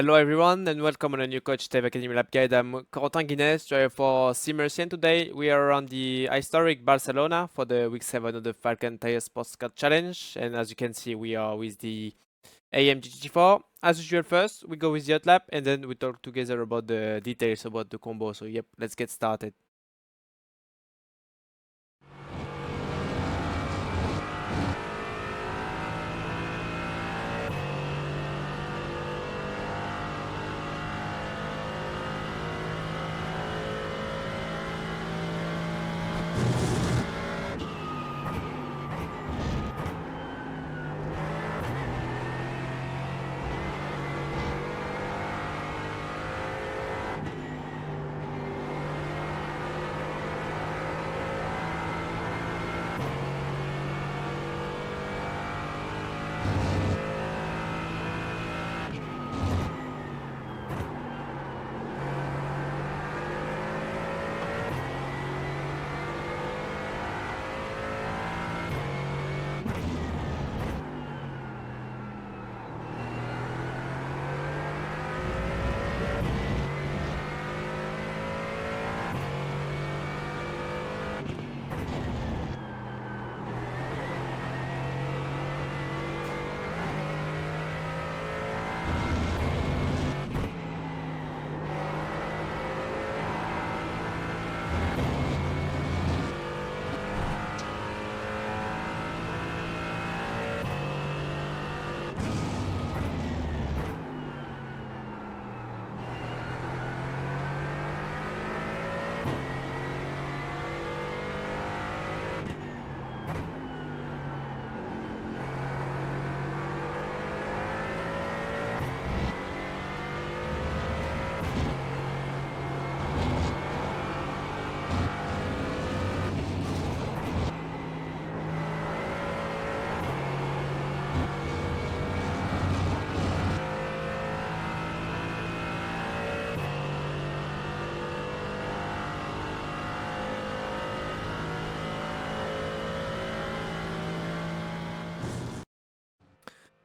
Hello everyone and welcome on a new Coach Dev Academy Lab Guide. I'm Corentin Guinez, driver for Simmercy, and today we are around the historic Barcelona for the week 7 of the Falcon Tire Sports Car Challenge. And as you can see, we are with the AMG GT4. As usual, first we go with the hot lap and then we talk together about the details about the combo. So yep, let's get started.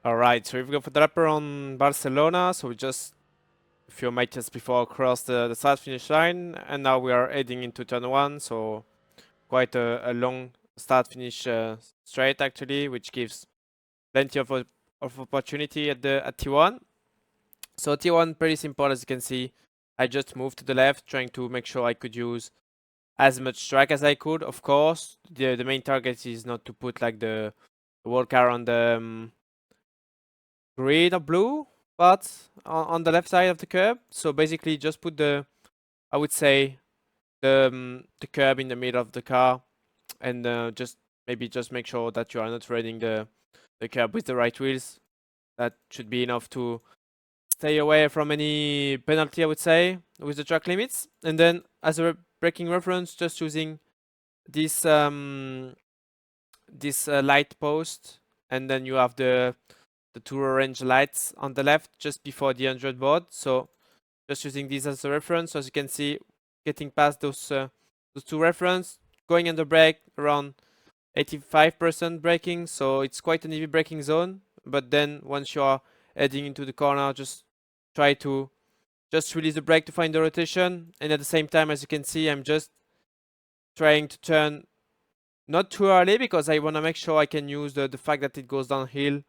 Alright, so we've got for the lap around Barcelona. So we just a few meters before across the start finish line, and now we are heading into turn 1. So quite a long start finish straight actually, which gives plenty of opportunity at T1. So T1 pretty simple, as you can see. I just moved to the left, trying to make sure I could use as much track as I could. Of course, the main target is not to put like the world car on the green or blue, but on the left side of the curb. So basically, just put I would say the curb in the middle of the car, and just make sure that you are not running the curb with the right wheels. That should be enough to stay away from any penalty, I would say, with the track limits. And then as a braking reference, just using this light post, and then you have the two orange lights on the left just before the 100 board. So just using this as a reference. So as you can see, getting past those two reference, going under brake around 85% braking, so it's quite an heavy braking zone. But then once you are heading into the corner, just try to just release the brake to find the rotation. And at the same time, as you can see, I'm just trying to turn not too early because I want to make sure I can use the fact that it goes downhill.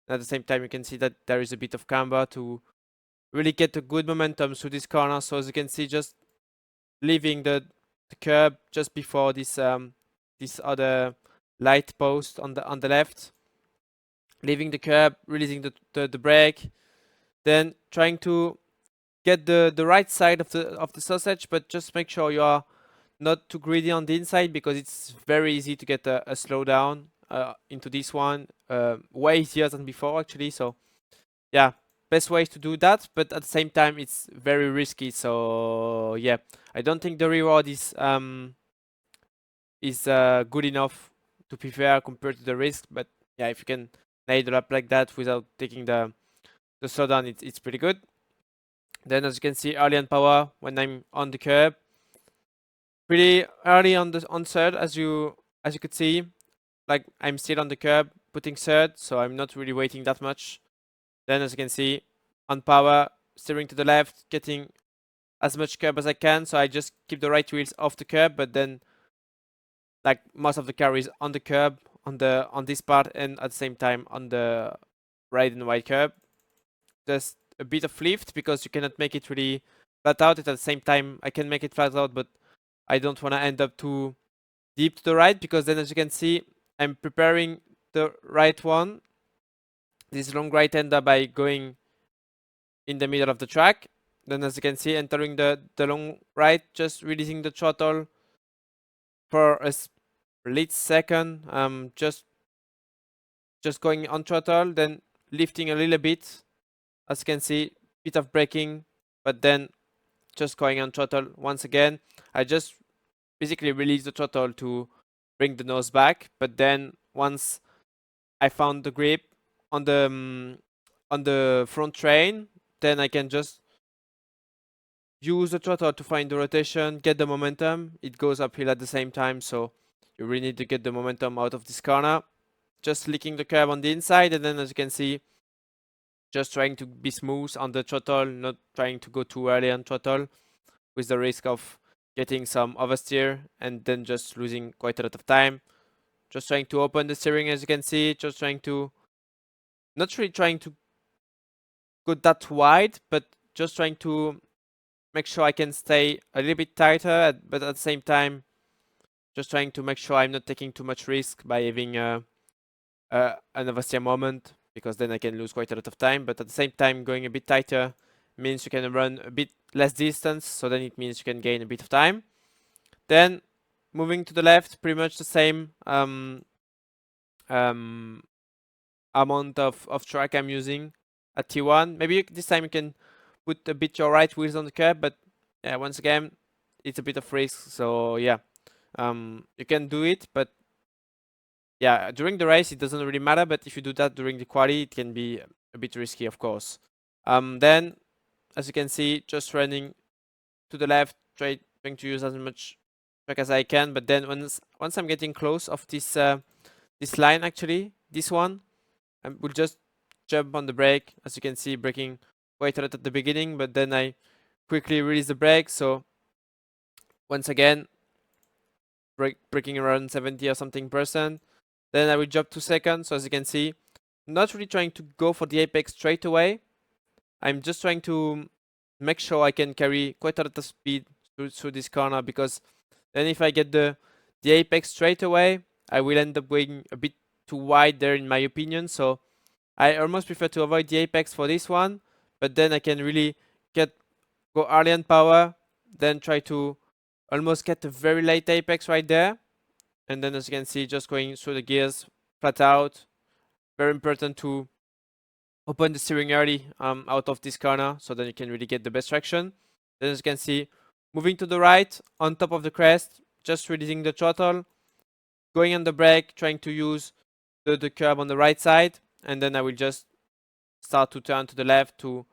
And at the same time, you can see that there is a bit of camber to really get a good momentum through this corner. So as you can see, just leaving the curb just before this other light post on the left, leaving the curb, releasing the brake, then trying to get the right side of the sausage, but just make sure you are not too greedy on the inside because it's very easy to get a slowdown into this one, way easier than before actually. So yeah, best ways to do that, but at the same time it's very risky. So yeah, I don't think the reward is good enough to be fair compared to the risk. But yeah, if you can nail it up like that without taking the slowdown, it's pretty good. Then as you can see, early on power when I'm on the curb, pretty early on third, as you could see, like I'm still on the curb putting third, so I'm not really waiting that much. Then as you can see, on power, steering to the left, getting as much curb as I can. So I just keep the right wheels off the curb, but then like most of the car is on the curb on this part, and at the same time on the right and wide curb. Just a bit of lift because you cannot make it really flat out. At the same time, I can make it flat out, but I don't want to end up too deep to the right, because then, as you can see, I'm preparing the right one, this long right hander, by going in the middle of the track. Then, as you can see, entering the long right, just releasing the throttle for a split second, just going on throttle, then lifting a little bit, as you can see, bit of braking, but then just going on throttle once again. I just basically release the throttle to bring the nose back, but then once I found the grip on the front train, then I can just use the throttle to find the rotation, get the momentum. It goes uphill at the same time, so you really need to get the momentum out of this corner. Just licking the curb on the inside, and then, as you can see, just trying to be smooth on the throttle, not trying to go too early on throttle, with the risk of getting some oversteer and then just losing quite a lot of time. Just trying to open the steering, as you can see, just trying to, not really trying to go that wide, but just trying to make sure I can stay a little bit tighter, but at the same time, just trying to make sure I'm not taking too much risk by having an oversteer moment, because then I can lose quite a lot of time. But at the same time, going a bit tighter means you can run a bit less distance, so then it means you can gain a bit of time. Then moving to the left, pretty much the same amount of track I'm using at T1. Maybe this time you can put a bit your right wheels on the curb, but yeah, once again, it's a bit of risk. So yeah, you can do it, but yeah, during the race it doesn't really matter. But if you do that during the quali, it can be a bit risky, of course. Then, as you can see, just running to the left, trying to use as much track as I can. But then once I'm getting close of this this line, actually, this one, I will just jump on the brake. As you can see, braking quite a lot at the beginning, but then I quickly release the brake. So once again, braking around 70 or something percent. Then I will jump 2 seconds. So as you can see, not really trying to go for the apex straight away. I'm just trying to make sure I can carry quite a lot of speed through this corner, because then if I get the apex straight away, I will end up going a bit too wide there, in my opinion. So I almost prefer to avoid the apex for this one, but then I can really go early on power, then try to almost get a very late apex right there. And then, as you can see, just going through the gears flat out. Very important to open the steering early out of this corner, so then you can really get the best traction. Then, as you can see, moving to the right on top of the crest, just releasing the throttle, going on the brake, trying to use the curb on the right side, and then I will just start to turn to the left to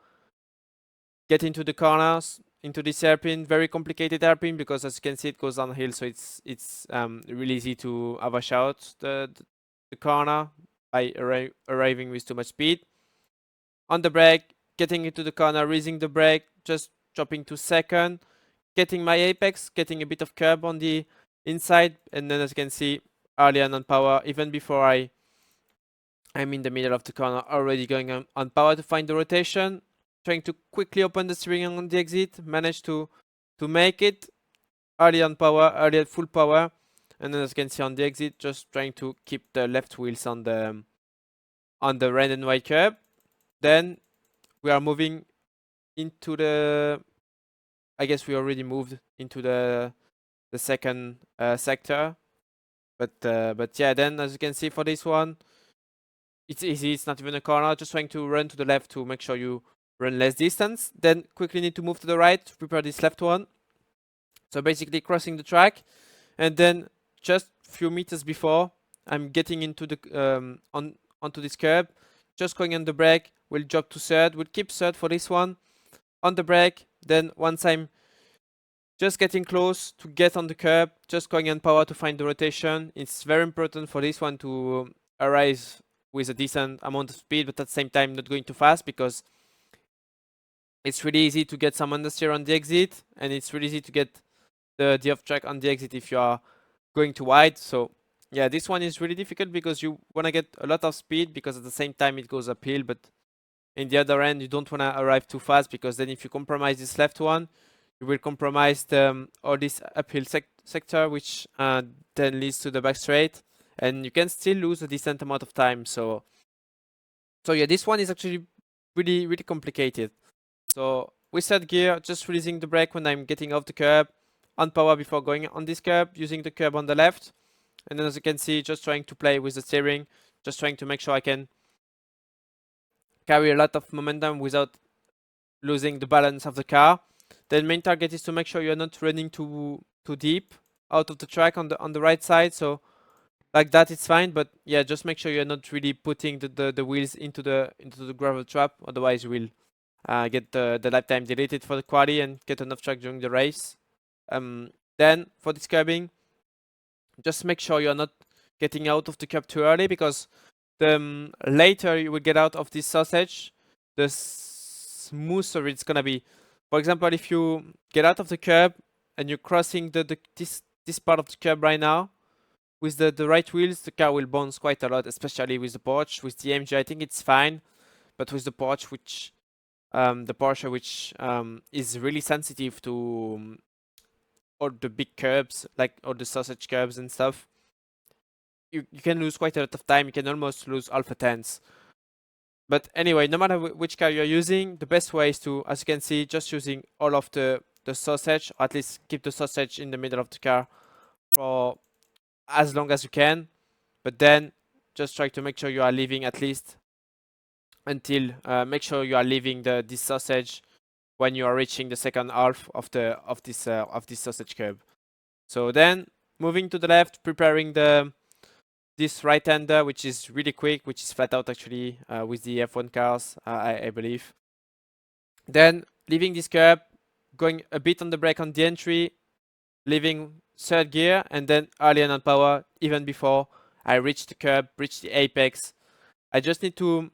get into the corners, into this hairpin. Very complicated hairpin, because as you can see, it goes downhill, so it's really easy to overshoot the corner by arriving with too much speed. On the brake, getting into the corner, raising the brake, just dropping to second, getting my apex, getting a bit of curb on the inside, and then, as you can see, early on power, even before I'm in the middle of the corner, already going on power to find the rotation, trying to quickly open the steering on the exit, manage to make it early on power, early at full power, and then, as you can see, on the exit, just trying to keep the left wheels on the red and white curb. Then we are moving into the, I guess we already moved into the second sector, but yeah, then, as you can see, for this one, it's easy. It's not even a corner. Just trying to run to the left to make sure you run less distance. Then quickly need to move to the right to prepare this left one. So basically crossing the track, and then just a few meters before I'm getting into the onto this curb, just going on the brake, we'll drop to third. We'll keep third for this one. On the brake, then once I'm just getting close to get on the curb, just going on power to find the rotation. It's very important for this one to arrive with a decent amount of speed, but at the same time not going too fast, because it's really easy to get some understeer on the exit, and it's really easy to get the off track on the exit if you are going too wide. So yeah, this one is really difficult because you want to get a lot of speed, because at the same time it goes uphill, but in the other end you don't want to arrive too fast, because then if you compromise this left one, you will compromise all this uphill sector, which then leads to the back straight, and you can still lose a decent amount of time. So yeah, this one is actually really complicated. So with third gear, just releasing the brake when I'm getting off the curb, on power before going on this curb, using the curb on the left, and then as you can see, just trying to play with the steering, just trying to make sure I can carry a lot of momentum without losing the balance of the car. Then main target is to make sure you're not running too deep out of the track on the right side. So like that, it's fine, but yeah, just make sure you're not really putting the wheels into the gravel trap. Otherwise, you will get the lifetime deleted for the quali and get enough track during the race. Then for this curbing, just make sure you're not getting out of the curb too early, because the later you will get out of this sausage, the smoother it's gonna be. For example, if you get out of the curb and you're crossing this part of the curb right now, with the right wheels, the car will bounce quite a lot, especially with the Porsche. With the AMG, I think it's fine, but with the Porsche, which is really sensitive to all the big curbs, like all the sausage curbs and stuff, you can lose quite a lot of time. You can almost lose alpha tens. But anyway, no matter which car you're using, the best way is to, as you can see, just using all of the sausage, or at least keep the sausage in the middle of the car for as long as you can. But then just try to make sure you are leaving at least until make sure you are leaving this sausage when you are reaching the second half of this sausage curb. So then moving to the left, preparing this right-hander, which is really quick, which is flat out actually with the F1 cars, I believe. Then leaving this curb, going a bit on the brake on the entry, leaving third gear, and then early on power, even before I reach the curb, reach the apex. I just need to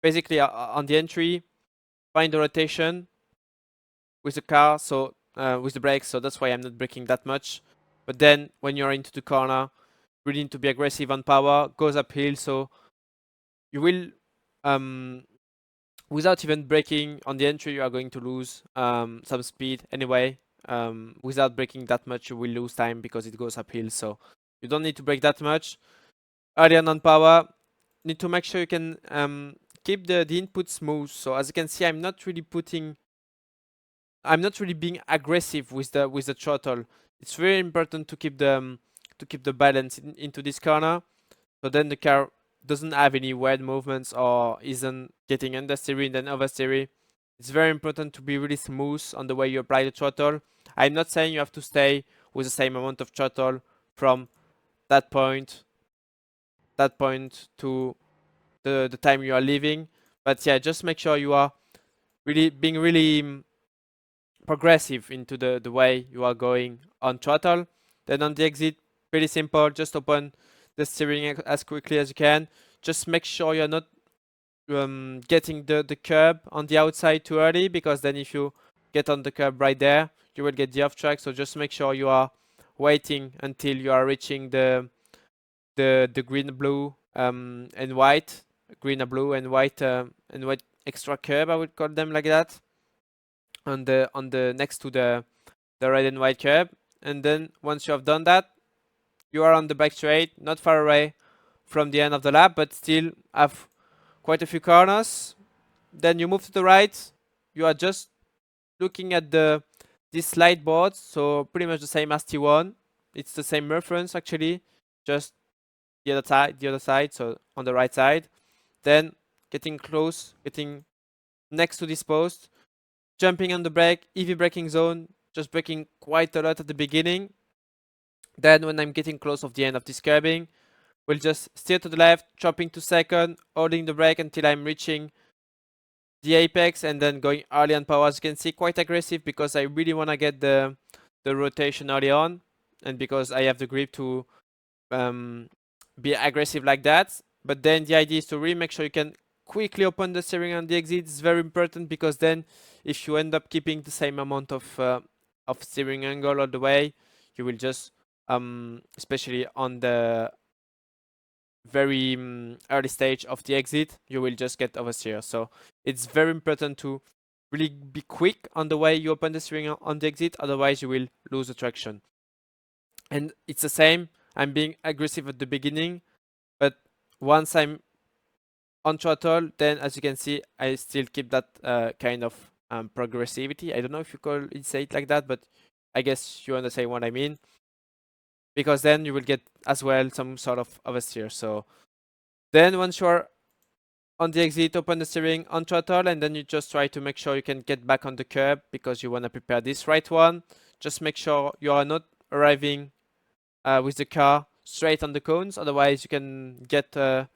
basically on the entry find the rotation with the car, so with the brakes, so that's why I'm not braking that much. But then when you're into the corner, really need to be aggressive on power, goes uphill, so you will without even braking on the entry, you are going to lose some speed anyway. Without braking that much, you will lose time because it goes uphill, so you don't need to brake that much. Early on power, need to make sure you can keep the input smooth. So as you can see, I'm not really being aggressive with the throttle. It's very important to keep the balance into this corner, so then the car doesn't have any weird movements or isn't getting understeer and then oversteer. It's very important to be really smooth on the way you apply the throttle. I'm not saying you have to stay with the same amount of throttle from that point to the time you are leaving, but yeah, just make sure you are being really progressive into the way you are going on throttle. Then on the exit, pretty simple, just open the steering as quickly as you can. Just make sure you're not getting the curb on the outside too early, because then if you get on the curb right there, you will get the off track. So just make sure you are waiting until you are reaching the green, blue, and white, green, blue, and white extra curb, I would call them like that, on the next to the red and white curb. And then once you have done that, you are on the back straight, not far away from the end of the lap, but still have quite a few corners. Then you move to the right. You are just looking at this slide board, so pretty much the same as T1. It's the same reference actually, just the other side, so on the right side. Then getting close, getting next to this post, jumping on the brake, EV braking zone, just braking quite a lot at the beginning. Then when I'm getting close of the end of this curbing, we'll just steer to the left, chopping to second, holding the brake until I'm reaching the apex, and then going early on power. As you can see, quite aggressive because I really want to get the rotation early on, and because I have the grip to be aggressive like that. But then the idea is to really make sure you can quickly open the steering on the exit. It's very important because then if you end up keeping the same amount of steering angle all the way, you will just especially on the very early stage of the exit, you will just get oversteer. So it's very important to really be quick on the way you open the steering on the exit, otherwise you will lose the traction. And it's the same, I'm being aggressive at the beginning, but once I'm on throttle, then as you can see, I still keep that kind of progressivity. I don't know if you say it like that, but I guess you understand what I mean. Because then you will get as well some sort of oversteer. So then once you're on the exit, open the steering on throttle, and then you just try to make sure you can get back on the curb because you want to prepare this right one. Just make sure you are not arriving with the car straight on the cones, otherwise you can get a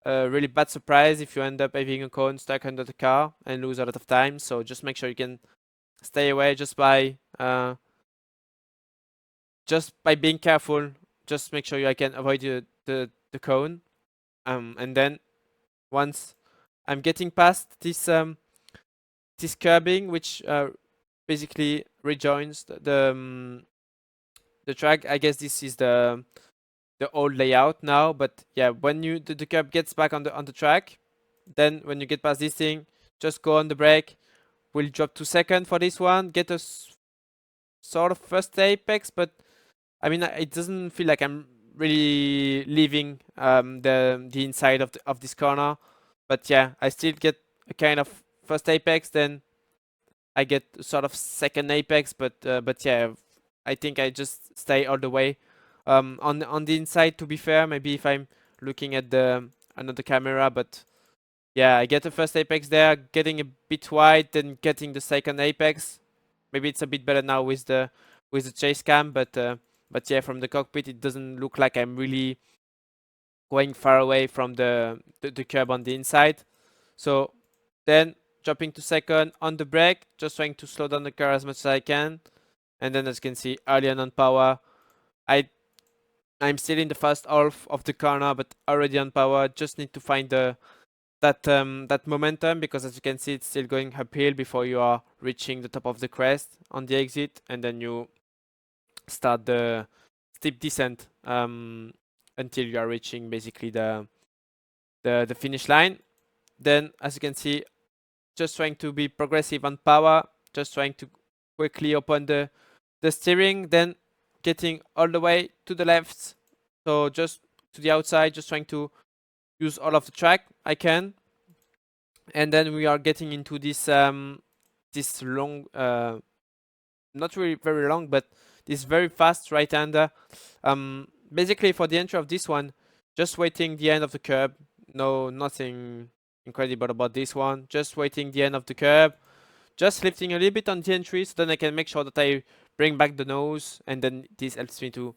really bad surprise if you end up having a cone stuck under the car and lose a lot of time. So just make sure you can stay away just by being careful. Just make sure you can avoid the cone, and then once I'm getting past this curbing, which basically rejoins the track. I guess this is the old layout now, but yeah, when the curb gets back on the track, then when you get past this thing, just go on the brake. We'll drop to second for this one, get a sort of first apex, but I mean it doesn't feel like I'm really leaving the inside of this corner, but yeah, I still get a kind of first apex, then I get sort of second apex, but yeah, I think I just stay all the way on the inside. To be fair, maybe if I'm looking at the another camera, but yeah, I get the first apex there, getting a bit wide, then getting the second apex. Maybe it's a bit better now with the chase cam, but yeah, from the cockpit it doesn't look like I'm really going far away from the curb on the inside. So then dropping to second on the brake, just trying to slow down the car as much as I can. And then as you can see, early on power, I'm still in the first half of the corner, but already on power. Just need to find that momentum, because as you can see, it's still going uphill before you are reaching the top of the crest on the exit, and then you start the steep descent until you are reaching basically the finish line. Then as you can see, just trying to be progressive on power, just trying to quickly open the steering, then getting all the way to the left, so just to the outside, just trying to use all of the track I can. And then we are getting into this this long, not really very long, but this very fast right-hander. Basically for the entry of this one, just waiting the end of the curb. No, nothing incredible about this one. Just waiting the end of the curb, just lifting a little bit on the entry, so then I can make sure that I bring back the nose, and then this helps me to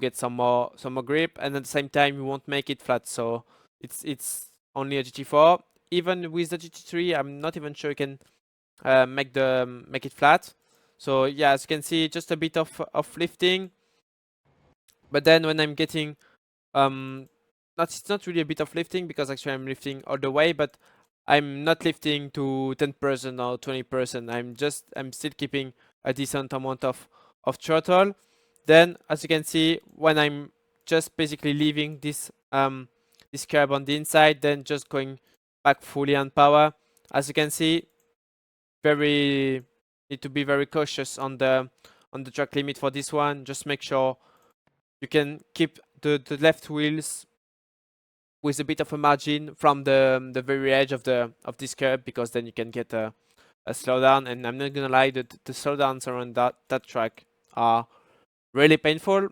get some more grip, and at the same time you won't make it flat. So it's only a GT4. Even with the GT3, I'm not even sure you can make it flat. So yeah, as you can see, just a bit of lifting. But then when I'm getting it's not really a bit of lifting, because actually I'm lifting all the way, but I'm not lifting to 10% or 20%. I'm still keeping a decent amount of throttle. Then as you can see, when I'm just basically leaving this this curb on the inside, then just going back fully on power. As you can see, need to be very cautious on the track limit for this one. Just make sure you can keep the left wheels with a bit of a margin from the very edge of this curb, because then you can get a slowdown. And I'm not gonna lie, the slowdowns around that track are really painful.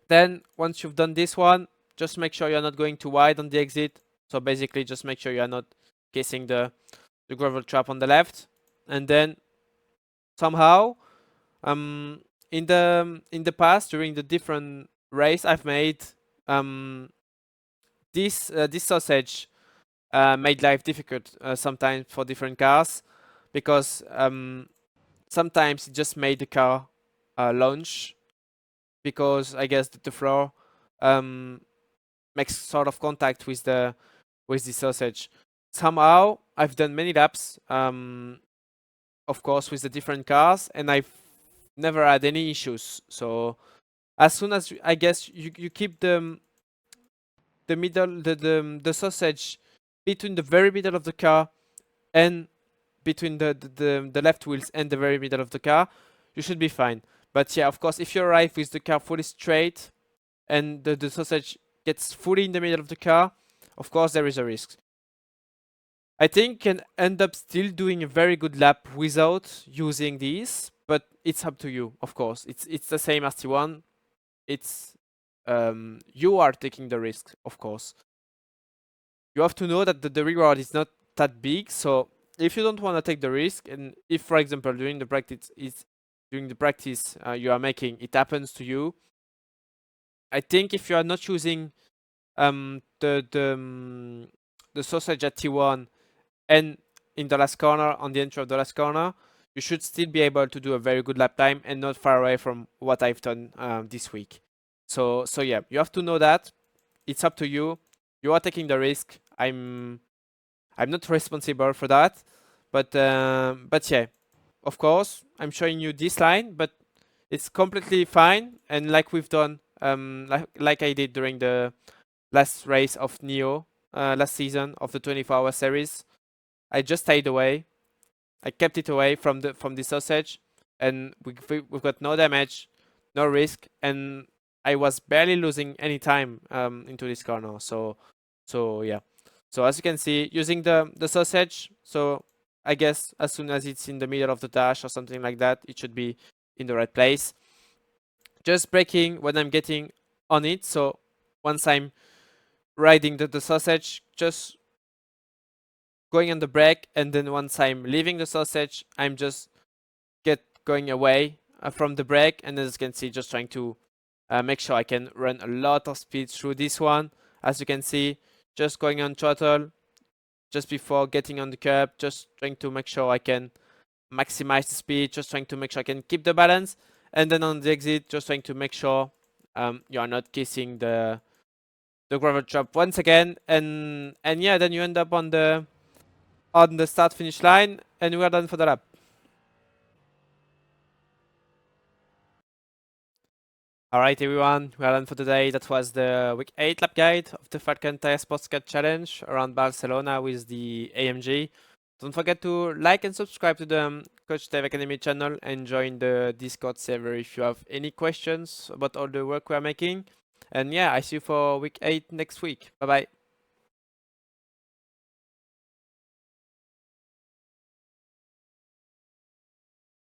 Then once you've done this one, just make sure you're not going too wide on the exit. So basically just make sure you're not kissing the gravel trap on the left. And then somehow in the past, during the different race I've made, this sausage made life difficult sometimes for different cars, because sometimes it just made the car launch, because I guess the floor makes sort of contact with the with the sausage. Somehow I've done many laps, of course with the different cars, and I've never had any issues. So as soon as I guess you keep the middle the sausage between the very middle of the car and between the left wheels and the very middle of the car, you should be fine. But yeah, of course, if you arrive with the car fully straight and the sausage gets fully in the middle of the car, of course there is a risk. I think can end up still doing a very good lap without using these, but it's up to you, of course. It's the same as T1. It's you are taking the risk, of course. You have to know that the reward is not that big, so if you don't want to take the risk, and if, for example, during the practice you are making, it happens to you, I think if you are not using the sausage at T1 and in the last corner, on the entry of the last corner, you should still be able to do a very good lap time and not far away from what I've done this week. So yeah, you have to know that. It's up to you. You are taking the risk. I'm not responsible for that. But yeah, of course, I'm showing you this line, but it's completely fine. And like we've done, like I did during the last race of Neo last season of the 24-hour series, I just stayed away. I kept it away from the sausage, and we've got no damage, no risk, and I was barely losing any time into this corner. So yeah. So as you can see, using the sausage, so I guess as soon as it's in the middle of the dash or something like that, it should be in the right place. Just braking when I'm getting on it. So once I'm riding the sausage, just going on the brake, and then once I'm leaving the sausage, I'm just going away from the brake, and as you can see, just trying to make sure I can run a lot of speed through this one. As you can see, just going on throttle just before getting on the curb, just trying to make sure I can maximize the speed, just trying to make sure I can keep the balance, and then on the exit, just trying to make sure you are not kissing the gravel trap once again, and yeah, then you end up on the start finish line, and we are done for the lap. Alright everyone, we are done for today. That was the week 8 lap guide of the Falcon Tire Sports Car Challenge around Barcelona with the AMG. Don't forget to like and subscribe to the Coach Dave Academy channel and join the Discord server if you have any questions about all the work we are making. And yeah, I see you for week 8 next week. Bye bye.